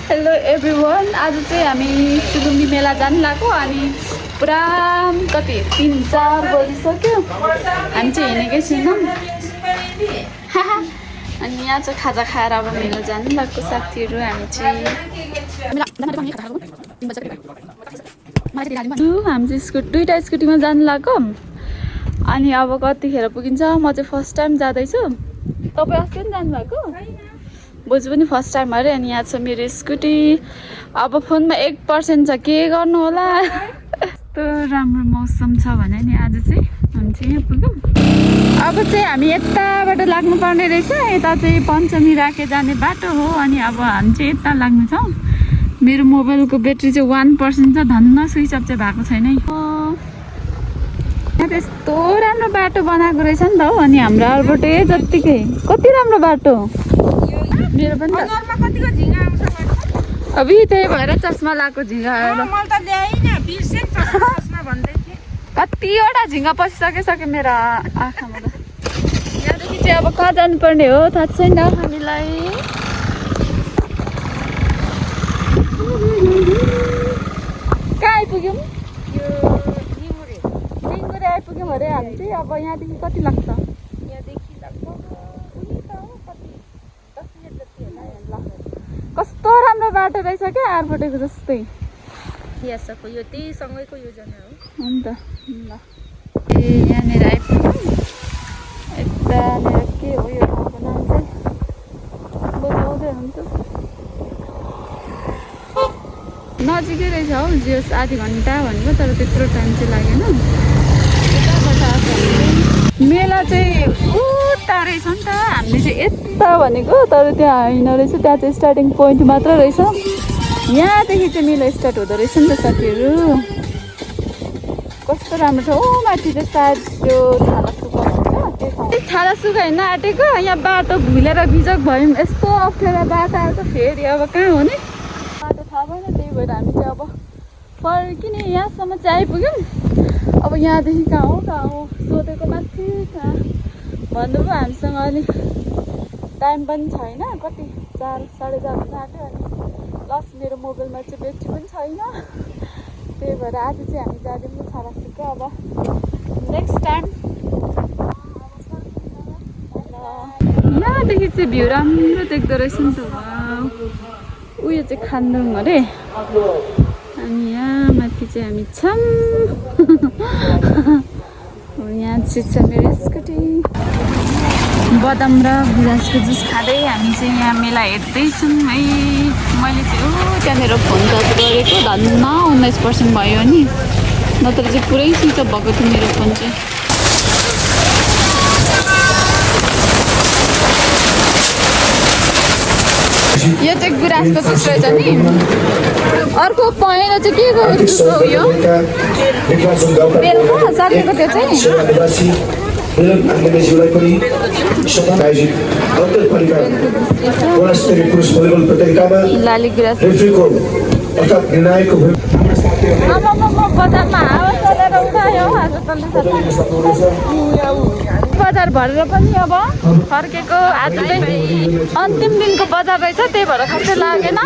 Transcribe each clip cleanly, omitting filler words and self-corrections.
Hello everyone, आज चाहिँ हामी सुलुम्बी मेला जानु लाग्यो अनि पुरा कति 3-4 बजिसक्यो। हामी चाहिँ हिँडेकै छैनौँ अनि यहाँ चाहिँ खाजा खाएर अब मेला जानु लाग्यो साथीहरू। हामी चाहिँ दुईटा स्कुटीमा जानु लाग्यो अनि अब कतिखेर पुगिन्छ। म चाहिँ फर्स्ट टाइम जाँदैछु। तपाईँ अस्ति पनि जानुभएको? बोजू पनि फर्स्ट टाइम अरे। अनि यहाँ छ मेरो स्कुटी। अब फोनमा 1% छ, के गर्नु होला। यस्तो राम्रो मौसम छ भने नि आज चाहिँ हामी चाहिँ यहाँ पुग्यौँ। अब चाहिँ हामी यताबाट लाग्नु पर्ने रहेछ। यता चाहिँ पञ्चमी राखे जाने बाटो हो अनि अब हामी चाहिँ यता लाग्नेछौँ। मेरो मोबाइलको ब्याट्री चाहिँ 1% छ, धन्न स्विच अफ चाहिँ भएको छैन। यहाँ त्यस्तो राम्रो बाटो बनाएको रहेछ नि त हौ। अनि हाम्रो अलबटे जत्तिकै कति राम्रो बाटो। मेरो पनि अब त्यही भएर चस्मा लगाएको झिँगा आएर कतिवटा झिँगा पसिसकिसक्यो मेरो आँखामा त। यहाँदेखि चाहिँ अब कहाँ जानुपर्ने हो थाहा छैन हामीलाई। कहाँ आइपुग्यौँ? लिङ्गुरे आइपुग्यौँ अरे हामी चाहिँ। अब यहाँदेखि कति लाग्छ? कस्तो राम्रो बाटो रहेछ क्या, एयरपोर्टको जस्तै। यासको यो त्यही सँगैको योजना हो। अन्त ल ए यहाँनिर आइपुग्यौँ। यतानिर के हो यो ठाउँको नाम चाहिँ बुझाउँदै हुन्छ। नजिकै रहेछ हौ, जियोस् आधी घन्टा भनेको तर त्यत्रो टाइम चाहिँ लागेन। मेला चाहिँ उता रहेछ नि त, हामीले चाहिँ यता भनेको तर त्यहाँ होइन रहेछ। त्यहाँ चाहिँ स्टार्टिङ पोइन्ट मात्र रहेछ। यहाँदेखि चाहिँ मेला स्टार्ट हुँदो रहेछ नि त साथीहरू। कस्तो राम्रो छ। ओ माथि चाहिँ सायद त्यो छाला सुक्खा हुन्छ त्यो ठाउँ। छाला सुक्खा होइन आँटेको, यहाँ बाटो भुलेर बिजोग भयौँ। यस्तो अप्ठ्यारो बाटो आएर त फेरि अब कहाँ हो नि बाटो थाहा भएन। त्यही भएर हामी चाहिँ अब फर्किने यहाँसम्म चाहिँ आइपुग्यौँ। अब यहाँदेखि कहाँ हो सोधेको माथि कहाँ भन्नुभयो। हामीसँग अलिक टाइम पनि छैन, कति 4-4:30 हुन आँट्यो। अनि प्लस मेरो मोबाइलमा चाहिँ ब्याट्री पनि छैन। त्यही भएर आज चाहिँ हामी जाँदैछौँ छाला सुक्खा। अब नेक्स्ट टाइम यहाँदेखि चाहिँ भ्यू राम्रो देख्दो रहेछ नि त। उयो चाहिँ खान्दुङ अरे। अनि यहाँ माथि चाहिँ हामी छौँ। यहाँ चाहिँ छ मेरो स्कुटी। बदाम र गुराँसको जुस खाँदै हामी चाहिँ यहाँ मेला हेर्दैछौँ है। मैले चाहिँ त्यहाँनिर फोन चार्ज गरेको धन्न 19% भयो नि, नत्र चाहिँ पुरै स्विच अफ भएको थियो मेरो फोन चाहिँ। यो चाहिँ गुराँसको जुस रहेछ नि। अर्को पहेँलो चाहिँ के जुस हो यो? बेलको सार्केको त्यो चाहिँ लाली गुराँस। बजारमा हावा चलेर उठायो आज बजार भरेर पनि अब फर्केको। आज चाहिँ अन्तिम दिनको बजार रहेछ, त्यही भएर खासै लागेन।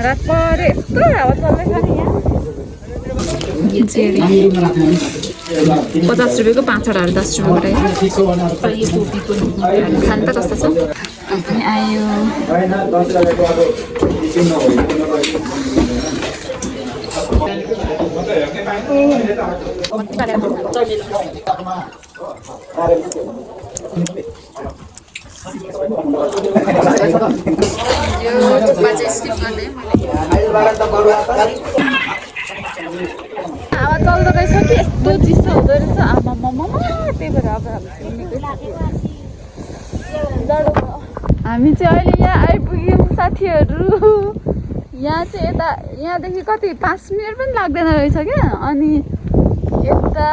रात पऱ्यो यस्तो हावा चल्दैछ नि यहाँ। 50 रुपियाँको 5वटा 10 रुपियाँको रहेछ। खानु त कस्तो छ? अनि आयो हावा चल्दो रहेछ कि यस्तो चिसो हुँदो रहेछ। आमामामा त्यही भएर अब हामी चाहिँ अहिले यहाँ आइपुग्यौँ साथीहरू। यहाँ चाहिँ यहाँदेखि कति 5 मिनट पनि लाग्दैन रहेछ क्या। अनि यता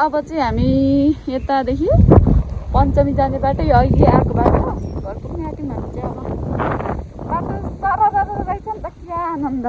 अब चाहिँ हामी यतादेखि पञ्चमी जाने बाटो यो अहिले आएको बाटो घर पुग्ने आँट्यौँ हामी चाहिँ। अब बाटो साह्रो रहेछ नि त, क्या आनन्द।